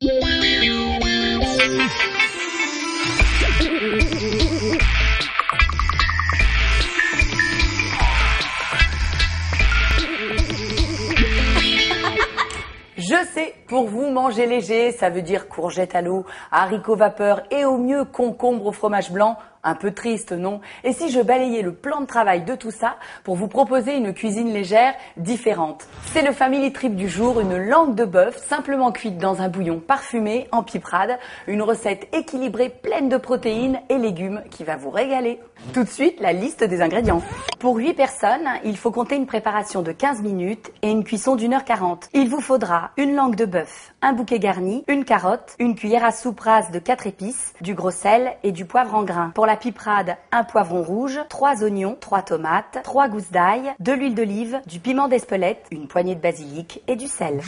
Je sais, pour vous, manger léger, ça veut dire courgettes à l'eau, haricots vapeur et au mieux concombre au fromage blanc. Un peu triste, non? Et si je balayais le plan de travail de tout ça pour vous proposer une cuisine légère différente? C'est le Family Trip du jour, une langue de bœuf simplement cuite dans un bouillon parfumé en piperade, une recette équilibrée pleine de protéines et légumes qui va vous régaler. Tout de suite, la liste des ingrédients. Pour 8 personnes, il faut compter une préparation de 15 minutes et une cuisson d'1h40. Il vous faudra une langue de bœuf, un bouquet garni, une carotte, une cuillère à soupe rase de 4 épices, du gros sel et du poivre en grains. Pour la piperade, un poivron rouge, 3 oignons, 3 tomates, 3 gousses d'ail, de l'huile d'olive, du piment d'Espelette, une poignée de basilic et du sel.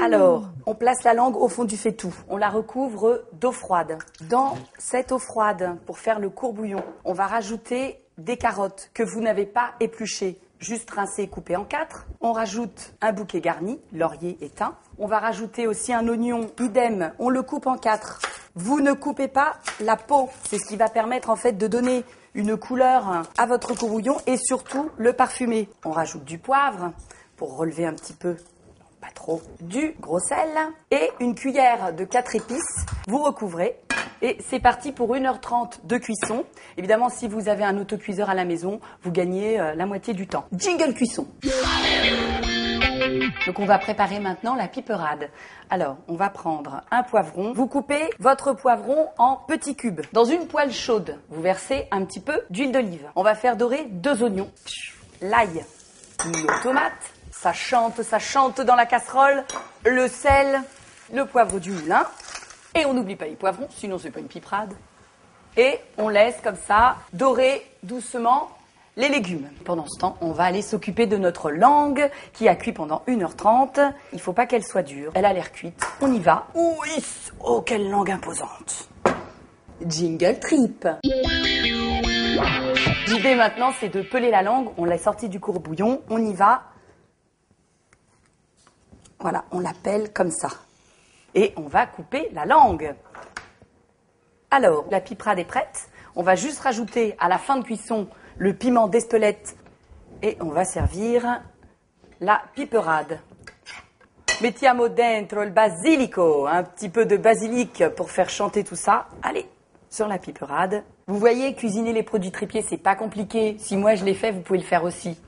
Alors, on place la langue au fond du faitout. On la recouvre d'eau froide. Dans cette eau froide, pour faire le courbouillon, on va rajouter des carottes que vous n'avez pas épluchées, juste rincées et coupées en 4. On rajoute un bouquet garni, laurier éteint. On va rajouter aussi un oignon, idem, on le coupe en 4. Vous ne coupez pas la peau. C'est ce qui va permettre en fait de donner une couleur à votre courbouillon et surtout le parfumer. On rajoute du poivre pour relever un petit peu, pas trop, du gros sel et une cuillère de 4 épices. Vous recouvrez et c'est parti pour 1h30 de cuisson. Évidemment, si vous avez un autocuiseur à la maison, vous gagnez la moitié du temps. Jingle cuisson. Donc on va préparer maintenant la piperade. Alors, on va prendre un poivron. Vous coupez votre poivron en petits cubes. Dans une poêle chaude, vous versez un petit peu d'huile d'olive. On va faire dorer 2 oignons, l'ail, nos tomates. Ça chante dans la casserole. Le sel, le poivre du moulin. Et on n'oublie pas les poivrons, sinon c'est pas une piperade. Et on laisse comme ça dorer doucement les légumes. Pendant ce temps, on va aller s'occuper de notre langue qui a cuit pendant 1h30. Il ne faut pas qu'elle soit dure. Elle a l'air cuite. On y va. Oui. Oh, quelle langue imposante. Jingle trip. L'idée maintenant, c'est de peler la langue. On l'a sortie du courbouillon. On y va. Voilà, on la pèle comme ça. Et on va couper la langue. Alors, la piperade est prête. On va juste rajouter à la fin de cuisson le piment d'Espelette et on va servir la piperade. Mettiamo dentro il basilico, un petit peu de basilic pour faire chanter tout ça. Allez, sur la piperade. Vous voyez, cuisiner les produits tripiers, c'est pas compliqué. Si moi je l'ai fait, vous pouvez le faire aussi.